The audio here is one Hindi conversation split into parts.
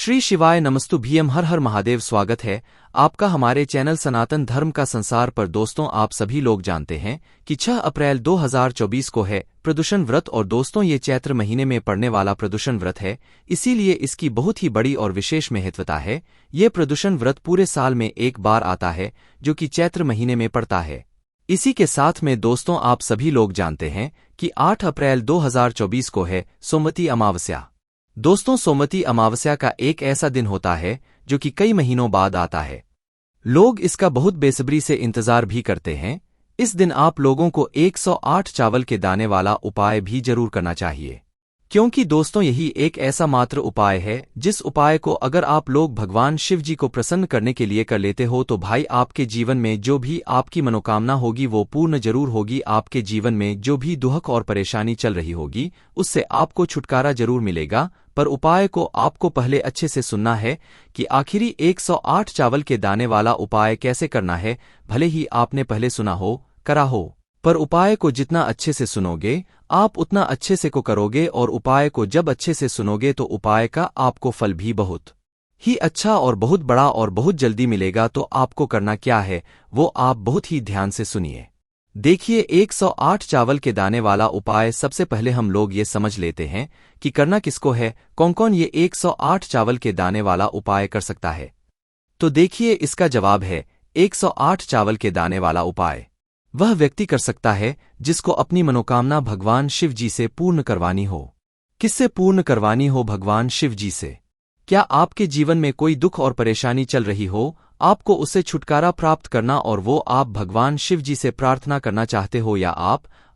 श्री शिवाय नमस्तु भीम हर हर महादेव। स्वागत है आपका हमारे चैनल सनातन धर्म का संसार पर। दोस्तों, आप सभी लोग जानते हैं कि 6 अप्रैल 2024 को है प्रदूषण व्रत। और दोस्तों, ये चैत्र महीने में पड़ने वाला प्रदूषण व्रत है, इसीलिए इसकी बहुत ही बड़ी और विशेष महत्वता है। ये प्रदूषण व्रत पूरे साल में एक बार आता है, जो कि चैत्र महीने में पड़ता है। इसी के साथ में दोस्तों, आप सभी लोग जानते हैं कि 8 अप्रैल 2024 को है सोमवती अमावस्या। दोस्तों, सोमवती अमावस्या का एक ऐसा दिन होता है जो कि कई महीनों बाद आता है। लोग इसका बहुत बेसब्री से इंतजार भी करते हैं। इस दिन आप लोगों को 108 चावल के दाने वाला उपाय भी जरूर करना चाहिए, क्योंकि दोस्तों यही एक ऐसा मात्र उपाय है जिस उपाय को अगर आप लोग भगवान शिव जी को प्रसन्न करने के लिए कर लेते हो तो भाई आपके जीवन में जो भी आपकी मनोकामना होगी वो पूर्ण जरूर होगी। आपके जीवन में जो भी दुख और परेशानी चल रही होगी उससे आपको छुटकारा जरूर मिलेगा। पर उपाय को आपको पहले अच्छे से सुनना है कि आखिरी 108 चावल के दाने वाला उपाय कैसे करना है। भले ही आपने पहले सुना हो, करा हो, पर उपाय को जितना अच्छे से सुनोगे आप उतना अच्छे से को करोगे। और उपाय को जब अच्छे से सुनोगे तो उपाय का आपको फल भी बहुत ही अच्छा और बहुत बड़ा और बहुत जल्दी मिलेगा। तो आपको करना क्या है वो आप बहुत ही ध्यान से सुनिए। देखिए, 108 चावल के दाने वाला उपाय सबसे पहले हम लोग ये समझ लेते हैं कि करना किसको है, कौन कौन ये 108 चावल के दाने वाला उपाय कर सकता है। तो देखिए, इसका जवाब है 108 चावल के दाने वाला उपाय वह व्यक्ति कर सकता है जिसको अपनी मनोकामना भगवान शिव जी से पूर्ण करवानी हो। किससे पूर्ण करवानी हो? भगवान शिव जी से। क्या आपके जीवन में कोई दुख और परेशानी चल रही हो, आपको उससे छुटकारा प्राप्त करना और वो आप भगवान शिव जी से प्रार्थना करना चाहते हो, या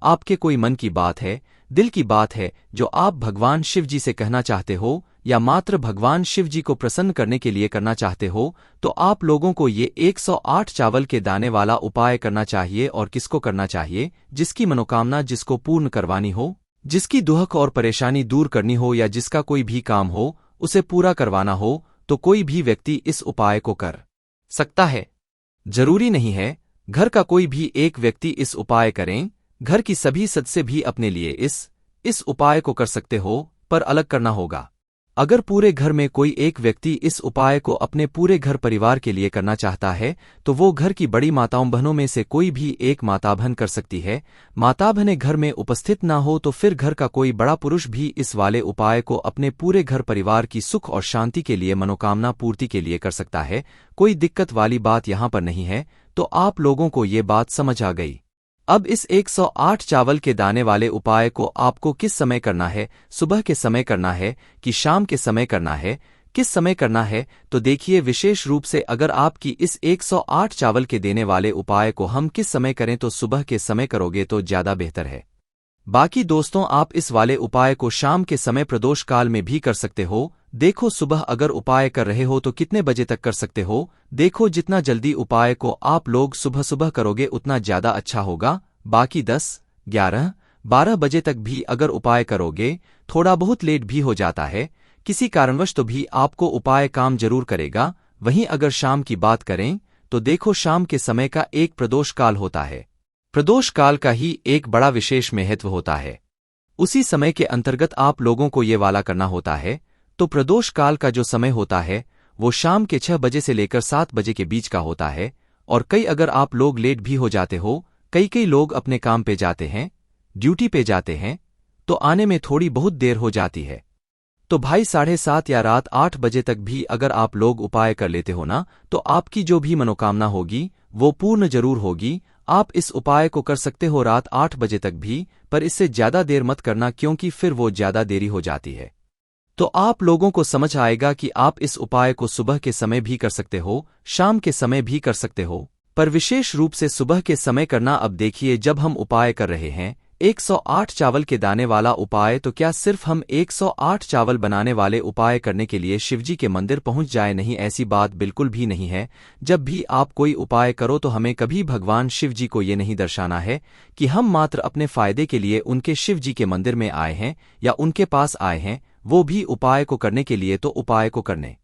आपके कोई मन की बात है, दिल की बात है जो आप भगवान शिव जी से कहना चाहते हो, या मात्र भगवान शिव जी को प्रसन्न करने के लिए करना चाहते हो, तो आप लोगों को ये 108 चावल के दाने वाला उपाय करना चाहिए। और किसको करना चाहिए? जिसकी मनोकामना जिसको पूर्ण करवानी हो, जिसकी दुख और परेशानी दूर करनी हो, या जिसका कोई भी काम हो उसे पूरा करवाना हो, तो कोई भी व्यक्ति इस उपाय को कर सकता है। जरूरी नहीं है घर का कोई भी एक व्यक्ति इस उपाय करें, घर की सभी सदस्य भी अपने लिए इस उपाय को कर सकते हो, पर अलग करना होगा। अगर पूरे घर में कोई एक व्यक्ति इस उपाय को अपने पूरे घर परिवार के लिए करना चाहता है तो वो घर की बड़ी माताओं बहनों में से कोई भी एक माता बहन कर सकती है। माता बहनें घर में उपस्थित ना हो तो फिर घर का कोई बड़ा पुरुष भी इस वाले उपाय को अपने पूरे घर परिवार की सुख और शांति के लिए, मनोकामना पूर्ति के लिए कर सकता है। कोई दिक्कत वाली बात यहाँ पर नहीं है। तो आप लोगों को ये बात समझ आ गई। अब इस 108 चावल के दाने वाले उपाय को आपको किस समय करना है? सुबह के समय करना है कि शाम के समय करना है? किस समय करना है? तो देखिए, विशेष रूप से अगर आपकी इस 108 चावल के देने वाले उपाय को हम किस समय करें तो सुबह के समय करोगे तो ज्यादा बेहतर है। बाकी दोस्तों, आप इस वाले उपाय को शाम के समय प्रदोष काल में भी कर सकते हो। देखो, सुबह अगर उपाय कर रहे हो तो कितने बजे तक कर सकते हो? देखो, जितना जल्दी उपाय को आप लोग सुबह सुबह करोगे उतना ज्यादा अच्छा होगा। बाकी 10, 11, 12 बजे तक भी अगर उपाय करोगे, थोड़ा बहुत लेट भी हो जाता है किसी कारणवश, तो भी आपको उपाय काम जरूर करेगा। वहीं अगर शाम की बात करें तो देखो, शाम के समय का एक प्रदोष काल होता है। प्रदोष काल का ही एक बड़ा विशेष महत्व होता है। उसी समय के अंतर्गत आप लोगों को ये वाला करना होता है। तो प्रदोष काल का जो समय होता है वो शाम के 6 बजे से लेकर 7 बजे के बीच का होता है। और कई अगर आप लोग लेट भी हो जाते हो, कई लोग अपने काम पे जाते हैं, ड्यूटी पे जाते हैं, तो आने में थोड़ी बहुत देर हो जाती है। तो भाई 7:30 या रात 8 बजे तक भी अगर आप लोग उपाय कर लेते हो ना, तो आपकी जो भी मनोकामना होगी वो पूर्ण जरूर होगी। आप इस उपाय को कर सकते हो रात 8 बजे तक भी, पर इससे ज्यादा देर मत करना, क्योंकि फिर वो ज्यादा देरी हो जाती है। तो आप लोगों को समझ आएगा कि आप इस उपाय को सुबह के समय भी कर सकते हो, शाम के समय भी कर सकते हो, पर विशेष रूप से सुबह के समय करना। अब देखिए, जब हम उपाय कर रहे हैं 108 चावल के दाने वाला उपाय, तो क्या सिर्फ हम 108 चावल बनाने वाले उपाय करने के लिए शिवजी के मंदिर पहुंच जाए? नहीं, ऐसी बात बिल्कुल भी नहीं है। जब भी आप कोई उपाय करो तो हमें कभी भगवान शिव जी को ये नहीं दर्शाना है कि हम मात्र अपने फायदे के लिए उनके शिव जी के मंदिर में आए हैं या उनके पास आए हैं, वो भी उपाय को करने के लिए। तो उपाय को करने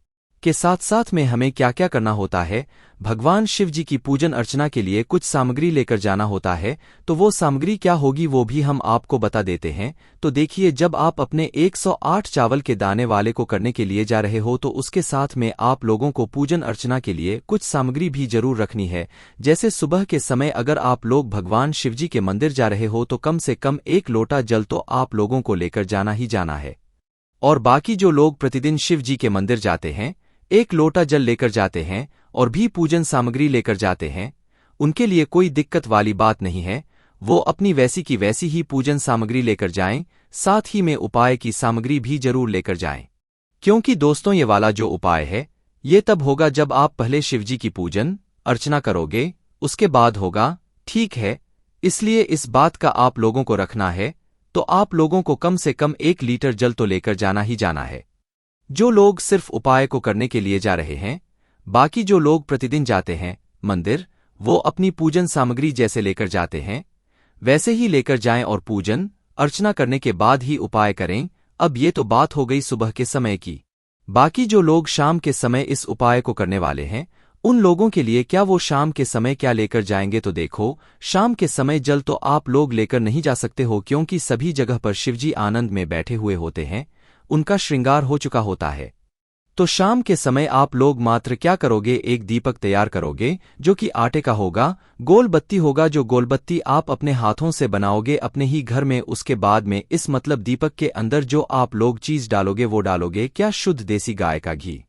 के साथ साथ में हमें क्या क्या करना होता है। भगवान शिव जी की पूजन अर्चना के लिए कुछ सामग्री लेकर जाना होता है, तो वो सामग्री क्या होगी वो भी हम आपको बता देते हैं। तो देखिए, जब आप अपने 108 चावल के दाने वाले को करने के लिए जा रहे हो तो उसके साथ में आप लोगों को पूजन अर्चना के लिए कुछ सामग्री भी जरूर रखनी है। जैसे सुबह के समय अगर आप लोग भगवान शिवजी के मंदिर जा रहे हो तो कम से कम 1 लोटा जल तो आप लोगों को लेकर जाना ही जाना है। और बाकी जो लोग प्रतिदिन शिव जी के मंदिर जाते हैं, 1 लोटा जल लेकर जाते हैं और भी पूजन सामग्री लेकर जाते हैं, उनके लिए कोई दिक्कत वाली बात नहीं है। वो अपनी वैसी की वैसी ही पूजन सामग्री लेकर जाएं, साथ ही में उपाय की सामग्री भी जरूर लेकर जाएं। क्योंकि दोस्तों, ये वाला जो उपाय है ये तब होगा जब आप पहले शिवजी की पूजन अर्चना करोगे, उसके बाद होगा, ठीक है। इसलिए इस बात का आप लोगों को रखना है। तो आप लोगों को कम से कम 1 लीटर जल तो लेकर जाना ही जाना है। जो लोग सिर्फ उपाय को करने के लिए जा रहे हैं, बाकी जो लोग प्रतिदिन जाते हैं मंदिर, वो अपनी पूजन सामग्री जैसे लेकर जाते हैं वैसे ही लेकर जाएं और पूजन अर्चना करने के बाद ही उपाय करें। अब ये तो बात हो गई सुबह के समय की। बाकी जो लोग शाम के समय इस उपाय को करने वाले हैं, उन लोगों के लिए क्या वो शाम के समय क्या लेकर जाएंगे? तो देखो, शाम के समय जल तो आप लोग लेकर नहीं जा सकते हो, क्योंकि सभी जगह पर शिवजी आनंद में बैठे हुए होते हैं, उनका श्रृंगार हो चुका होता है। तो शाम के समय आप लोग मात्र क्या करोगे, एक दीपक तैयार करोगे जो कि आटे का होगा, गोल बत्ती होगा, जो गोल बत्ती आप अपने हाथों से बनाओगे अपने ही घर में। उसके बाद में इस मतलब दीपक के अंदर जो आप लोग चीज डालोगे वो डालोगे क्या, शुद्ध देसी गाय का घी।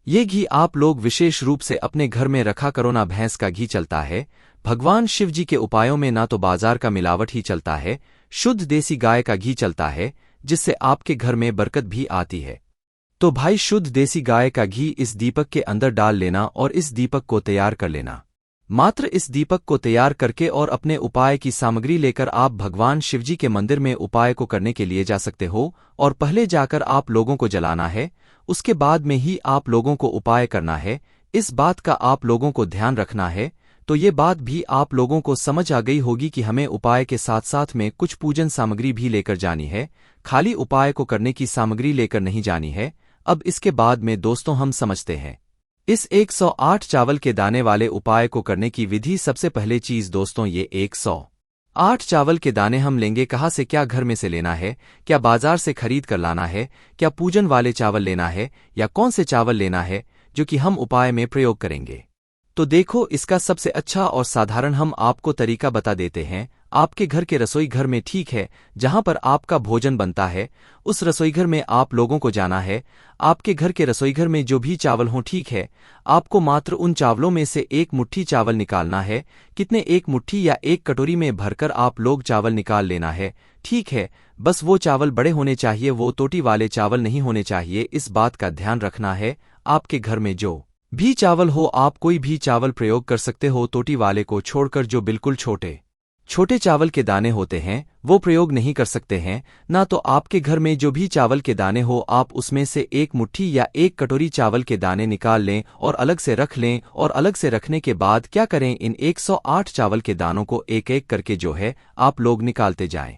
ये घी आप लोग विशेष रूप से अपने घर में रखा करो, ना भैंस का घी चलता है। भगवान शिव जी के उपायों में ना तो बाजार का मिलावट ही चलता है, शुद्ध देसी गाय का घी चलता है, जिससे आपके घर में बरकत भी आती है। तो भाई, शुद्ध देसी गाय का घी इस दीपक के अंदर डाल लेना और इस दीपक को तैयार कर लेना। मात्र इस दीपक को तैयार करके और अपने उपाय की सामग्री लेकर आप भगवान शिवजी के मंदिर में उपाय को करने के लिए जा सकते हो। और पहले जाकर आप लोगों को जलाना है, उसके बाद में ही आप लोगों को उपाय करना है। इस बात का आप लोगों को ध्यान रखना है। तो ये बात भी आप लोगों को समझ आ गई होगी कि हमें उपाय के साथ साथ में कुछ पूजन सामग्री भी लेकर जानी है, खाली उपाय को करने की सामग्री लेकर नहीं जानी है। अब इसके बाद में दोस्तों हम समझते हैं इस 108 चावल के दाने वाले उपाय को करने की विधि। सबसे पहले चीज दोस्तों, ये 108 चावल के दाने हम लेंगे कहाँ से, क्या घर में से लेना है, क्या बाजार से खरीद कर लाना है, क्या पूजन वाले चावल लेना है, या कौन से चावल लेना है जो कि हम उपाय में प्रयोग करेंगे? तो देखो, इसका सबसे अच्छा और साधारण हम आपको तरीका बता देते हैं। आपके घर के रसोई घर में, ठीक है, जहां पर आपका भोजन बनता है, उस रसोई घर में आप लोगों को जाना है। आपके घर के रसोई घर में जो भी चावल हों, ठीक है, आपको मात्र उन चावलों में से 1 मुट्ठी चावल निकालना है। कितने, 1 मुट्ठी या 1 कटोरी में भरकर आप लोग चावल निकाल लेना है, ठीक है। बस वो चावल बड़े होने चाहिए, वो टोटी वाले चावल नहीं होने चाहिए। इस बात का ध्यान रखना है। आपके घर में जो भी चावल हो, आप कोई भी चावल प्रयोग कर सकते हो, टोटी वाले को छोड़कर। जो बिल्कुल छोटे छोटे चावल के दाने होते हैं वो प्रयोग नहीं कर सकते हैं ना। तो आपके घर में जो भी चावल के दाने हो, आप उसमें से 1 मुट्ठी या 1 कटोरी चावल के दाने निकाल लें और अलग से रख लें। और अलग से रखने के बाद क्या करें, इन 108 चावल के दानों को एक एक करके जो है आप लोग निकालते जाएं।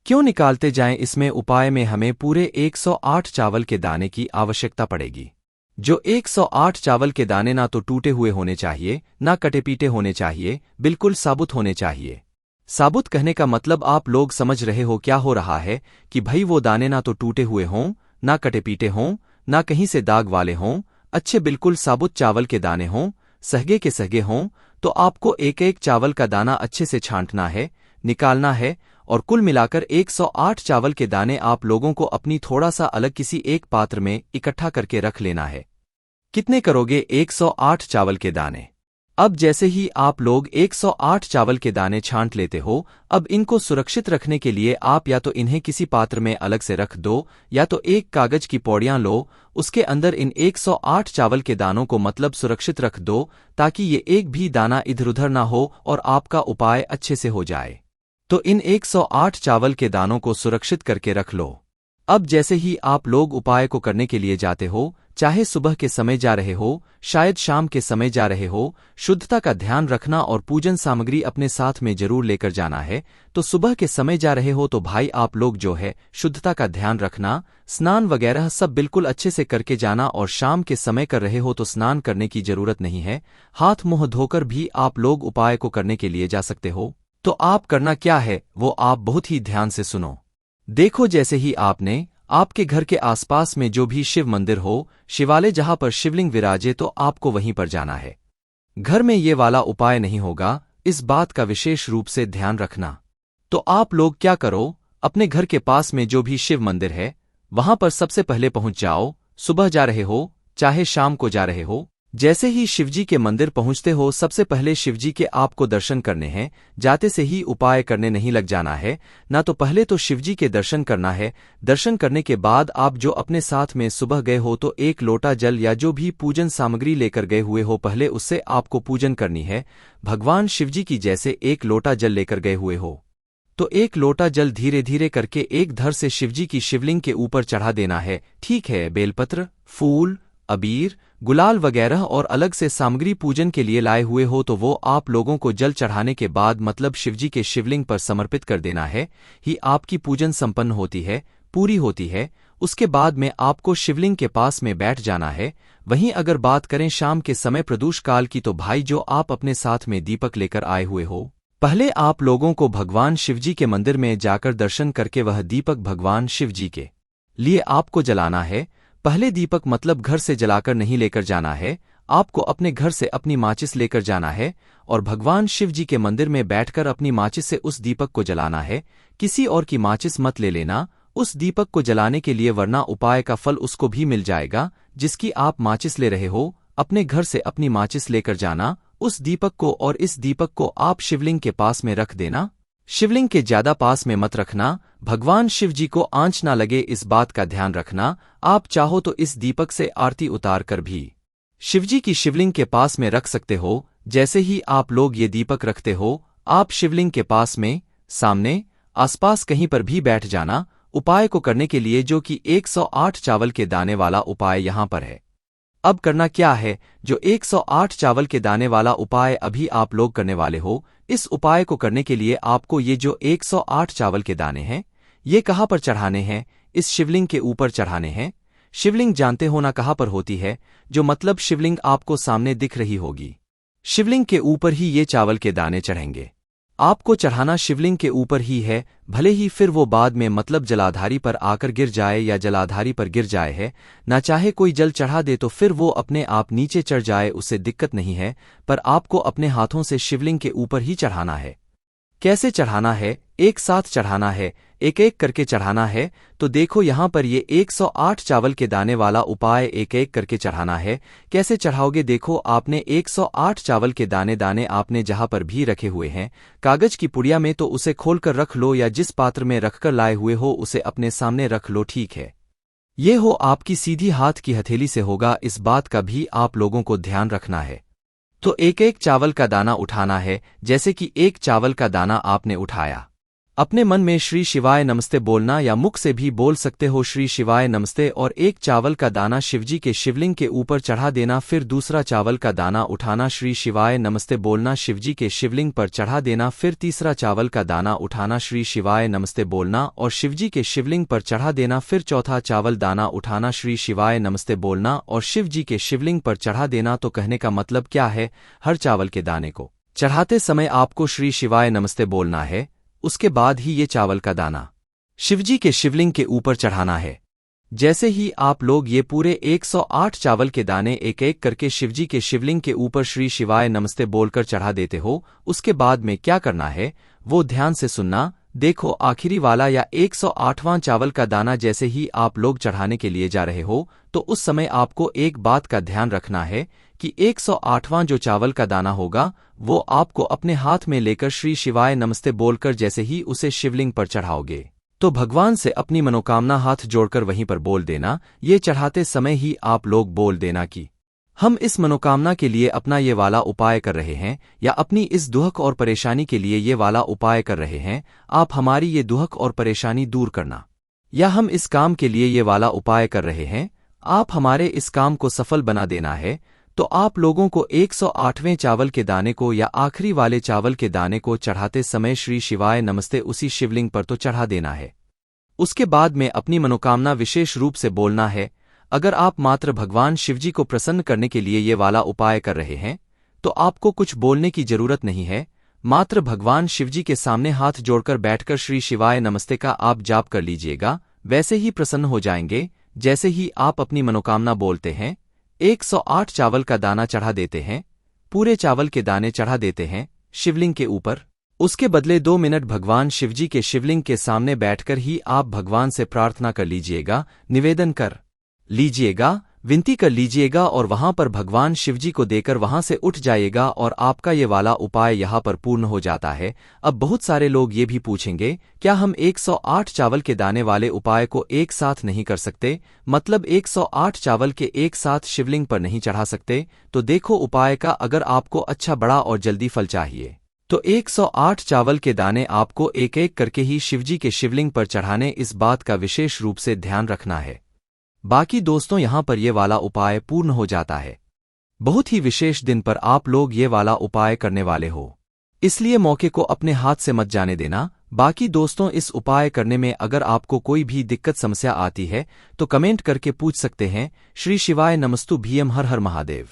क्यों निकालते जाएं? इसमें उपाय में हमें पूरे 108 चावल के दाने की आवश्यकता पड़ेगी। जो 108 चावल के दाने ना तो टूटे हुए होने चाहिए, ना कटे पीटे होने चाहिए, बिल्कुल साबुत होने चाहिए। साबुत कहने का मतलब आप लोग समझ रहे हो क्या हो रहा है, कि भाई वो दाने ना तो टूटे हुए हों, ना कटे पीटे हों, ना कहीं से दाग वाले हों, अच्छे बिल्कुल साबुत चावल के दाने हों, सहगे के सहगे हों। तो आपको एक एक चावल का दाना अच्छे से छांटना है, निकालना है। और कुल मिलाकर 108 चावल के दाने आप लोगों को अपनी थोड़ा सा अलग किसी एक पात्र में इकट्ठा करके रख लेना है। कितने करोगे? 108 चावल के दाने। अब जैसे ही आप लोग 108 चावल के दाने छांट लेते हो, अब इनको सुरक्षित रखने के लिए आप या तो इन्हें किसी पात्र में अलग से रख दो, या तो एक कागज की पौड़ियां लो, उसके अंदर इन 108 चावल के दानों को मतलब सुरक्षित रख दो, ताकि ये एक भी दाना इधर उधर ना हो और आपका उपाय अच्छे से हो जाए। तो इन 108 चावल के दानों को सुरक्षित करके रख लो। अब जैसे ही आप लोग उपाय को करने के लिए जाते हो, चाहे सुबह के समय जा रहे हो, शायद शाम के समय जा रहे हो, शुद्धता का ध्यान रखना और पूजन सामग्री अपने साथ में जरूर लेकर जाना है। तो सुबह के समय जा रहे हो तो भाई आप लोग जो है शुद्धता का ध्यान रखना, स्नान वगैरह सब बिल्कुल अच्छे से करके जाना। और शाम के समय कर रहे हो तो स्नान करने की जरूरत नहीं है, हाथ मुंह धोकर भी आप लोग उपाय को करने के लिए जा सकते हो। तो आप करना क्या है वो आप बहुत ही ध्यान से सुनो। देखो, जैसे ही आपने आपके घर के आसपास में जो भी शिव मंदिर हो, शिवालय जहां पर शिवलिंग विराजे, तो आपको वहीं पर जाना है। घर में ये वाला उपाय नहीं होगा, इस बात का विशेष रूप से ध्यान रखना। तो आप लोग क्या करो, अपने घर के पास में जो भी शिव मंदिर है वहां पर सबसे पहले पहुंच जाओ। सुबह जा रहे हो चाहे शाम को जा रहे हो, जैसे ही शिवजी के मंदिर पहुंचते हो सबसे पहले शिवजी के आपको दर्शन करने हैं। जाते से ही उपाय करने नहीं लग जाना है ना, तो पहले तो शिवजी के दर्शन करना है। दर्शन करने के बाद आप जो अपने साथ में सुबह गए हो तो एक लोटा जल या जो भी पूजन सामग्री लेकर गए हुए हो पहले उससे आपको पूजन करनी है। भगवान शिवजी की जैसे एक लोटा जल लेकर गए हुए हो तो एक लोटा जल धीरे धीरे करके एक धर से शिवजी की शिवलिंग के ऊपर चढ़ा देना है। ठीक है, बेलपत्र, फूल, अबीर, गुलाल वगैरह और अलग से सामग्री पूजन के लिए लाए हुए हो तो वो आप लोगों को जल चढ़ाने के बाद मतलब शिवजी के शिवलिंग पर समर्पित कर देना है। ही आपकी पूजन संपन्न होती है, पूरी होती है। उसके बाद में आपको शिवलिंग के पास में बैठ जाना है। वहीं अगर बात करें शाम के समय प्रदोष काल की, तो भाई जो आप अपने साथ में दीपक लेकर आए हुए हो, पहले आप लोगों को भगवान शिवजी के मंदिर में जाकर दर्शन करके वह दीपक भगवान शिवजी के लिए आपको जलाना है। पहले दीपक मतलब घर से जलाकर नहीं लेकर जाना है, आपको अपने घर से अपनी माचिस लेकर जाना है और भगवान शिव जी के मंदिर में बैठकर अपनी माचिस से उस दीपक को जलाना है। किसी और की माचिस मत ले लेना उस दीपक को जलाने के लिए, वरना उपाय का फल उसको भी मिल जाएगा जिसकी आप माचिस ले रहे हो। अपने घर से अपनी माचिस लेकर जाना उस दीपक को, और इस दीपक को आप शिवलिंग के पास में रख देना। शिवलिंग के ज्यादा पास में मत रखना, भगवान शिव जी को आंच ना लगे, इस बात का ध्यान रखना। आप चाहो तो इस दीपक से आरती उतार कर भी शिवजी की शिवलिंग के पास में रख सकते हो। जैसे ही आप लोग ये दीपक रखते हो, आप शिवलिंग के पास में, सामने, आसपास कहीं पर भी बैठ जाना उपाय को करने के लिए, जो कि 108 चावल के दाने वाला उपाय यहां पर है। अब करना क्या है, जो 108 चावल के दाने वाला उपाय अभी आप लोग करने वाले हो, इस उपाय को करने के लिए आपको ये जो 108 चावल के दाने हैं ये कहाँ पर चढ़ाने हैं, इस शिवलिंग के ऊपर चढ़ाने हैं। शिवलिंग जानते हो ना कहाँ पर होती है, जो मतलब शिवलिंग आपको सामने दिख रही होगी, शिवलिंग के ऊपर ही ये चावल के दाने चढ़ेंगे। आपको चढ़ाना शिवलिंग के ऊपर ही है, भले ही फिर वो बाद में मतलब जलाधारी पर आकर गिर जाए या जलाधारी पर गिर जाए है ना, चाहे कोई जल चढ़ा दे तो फिर वो अपने आप नीचे चढ़ जाए, उससे दिक्कत नहीं है, पर आपको अपने हाथों से शिवलिंग के ऊपर ही चढ़ाना है। कैसे चढ़ाना है, एक साथ चढ़ाना है, एक एक करके चढ़ाना है। तो देखो यहाँ पर ये 108 चावल के दाने वाला उपाय एक एक करके चढ़ाना है। कैसे चढ़ाओगे, देखो आपने 108 चावल के दाने दाने आपने जहां पर भी रखे हुए हैं कागज की पुड़िया में, तो उसे खोलकर रख लो या जिस पात्र में रखकर लाए हुए हो उसे अपने सामने रख लो। ठीक है, ये हो आपकी सीधी हाथ की हथेली से होगा, इस बात का भी आप लोगों को ध्यान रखना है। तो एक एक चावल का दाना उठाना है। जैसे कि एक चावल का दाना आपने उठाया, अपने मन में श्री शिवाय नमस्ते बोलना या मुख से भी बोल सकते हो श्री शिवाय नमस्ते, और एक चावल का दाना शिवजी के शिवलिंग के ऊपर चढ़ा देना। फिर दूसरा चावल का दाना उठाना, श्री शिवाय नमस्ते बोलना, शिवजी के शिवलिंग पर चढ़ा देना। फिर तीसरा चावल का दाना उठाना, श्री शिवाय नमस्ते बोलना और शिवजी के शिवलिंग पर चढ़ा देना। फिर चौथा चावल दाना उठाना, श्री शिवाय नमस्ते बोलना और शिवजी के शिवलिंग पर चढ़ा देना। तो कहने का मतलब क्या है, हर चावल के दाने को चढ़ाते समय आपको श्री शिवाय नमस्ते बोलना है, उसके बाद ही ये चावल का दाना शिवजी के शिवलिंग के ऊपर चढ़ाना है। जैसे ही आप लोग ये पूरे 108 चावल के दाने एक एक करके शिवजी के शिवलिंग के ऊपर श्री शिवाय नमस्ते बोलकर चढ़ा देते हो, उसके बाद में क्या करना है वो ध्यान से सुनना। देखो आखिरी वाला या 108वां चावल का दाना जैसे ही आप लोग चढ़ाने के लिए जा रहे हो, तो उस समय आपको एक बात का ध्यान रखना है कि 108वां जो चावल का दाना होगा वो आपको अपने हाथ में लेकर श्री शिवाय नमस्ते बोलकर जैसे ही उसे शिवलिंग पर चढ़ाओगे, तो भगवान से अपनी मनोकामना हाथ जोड़कर वहीं पर बोल देना। ये चढ़ाते समय ही आप लोग बोल देना कि हम इस मनोकामना के लिए अपना ये वाला उपाय कर रहे हैं, या अपनी इस दुहक और परेशानी के लिए ये वाला उपाय कर रहे हैं। आप हमारी ये दुहक और परेशानी दूर करना, या हम इस काम के लिए ये वाला उपाय कर रहे हैं, आप हमारे इस काम को सफल बना देना है तो आप लोगों को 108वें चावल के दाने को या आखिरी वाले चावल के दाने को चढ़ाते समय श्री शिवाय नमस्ते उसी शिवलिंग पर तो चढ़ा देना है। उसके बाद में अपनी मनोकामना विशेष रूप से बोलना है। अगर आप मात्र भगवान शिवजी को प्रसन्न करने के लिए ये वाला उपाय कर रहे हैं तो आपको कुछ बोलने की जरूरत नहीं है। मात्र भगवान शिवजी के सामने हाथ जोड़कर बैठकर श्री शिवाय नमस्ते का आप जाप कर लीजिएगा, वैसे ही प्रसन्न हो जाएंगे। जैसे ही आप अपनी मनोकामना बोलते हैं 108 चावल का दाना चढ़ा देते हैं, पूरे चावल के दाने चढ़ा देते हैं शिवलिंग के ऊपर। उसके बदले 2 मिनट भगवान शिवजी के शिवलिंग के सामने बैठकर ही आप भगवान से प्रार्थना कर लीजिएगा, निवेदन कर लीजिएगा, विनती कर लीजिएगा और वहां पर भगवान शिवजी को देकर वहां से उठ जाइएगा और आपका ये वाला उपाय यहां पर पूर्ण हो जाता है। अब बहुत सारे लोग ये भी पूछेंगे, क्या हम 108 चावल के दाने वाले उपाय को एक साथ नहीं कर सकते, मतलब 108 चावल के एक साथ शिवलिंग पर नहीं चढ़ा सकते? तो देखो, उपाय का अगर आपको अच्छा बड़ा और जल्दी फल चाहिए तो 108 चावल के दाने आपको एक एक करके ही शिवजी के शिवलिंग पर चढ़ाने, इस बात का विशेष रूप से ध्यान रखना है। बाकी दोस्तों यहां पर ये वाला उपाय पूर्ण हो जाता है। बहुत ही विशेष दिन पर आप लोग ये वाला उपाय करने वाले हो, इसलिए मौके को अपने हाथ से मत जाने देना। बाकी दोस्तों, इस उपाय करने में अगर आपको कोई भी दिक्कत समस्या आती है तो कमेंट करके पूछ सकते हैं। श्री शिवाय नमस्तु भीम, हर हर महादेव।